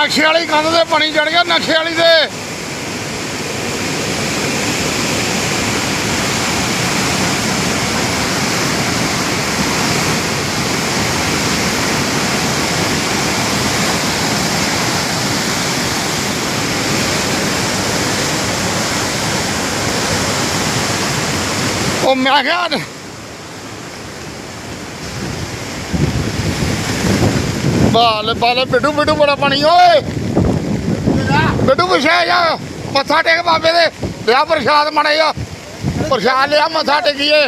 ਨਕਸ਼ੇ ਵਾਲੀ ਕੰਧ ਤੇ ਪਾਣੀ ਚੜ ਗਿਆ ਨਕਸ਼ੇ ਵਾਲੀ ਤੇ ਉਹ ਮੈਂ ਕਿਹਾ ਬਾਲ ਬਾਲ ਬਿੱਟੂ ਬਿੱਟੂ ਬੜਾ ਪਾਣੀ ਓਏ ਬਿੱਟੂ ਪਿਛੇ ਜਾ ਮੱਥਾ ਟੇਕ ਬਾਬੇ ਦੇ ਲਿਆ ਪ੍ਰਸ਼ਾਦ ਮਾੜਾ ਜਿਹਾ ਪ੍ਰਸ਼ਾਦ ਲਿਆ ਮੱਥਾ ਟੇਕੀਏ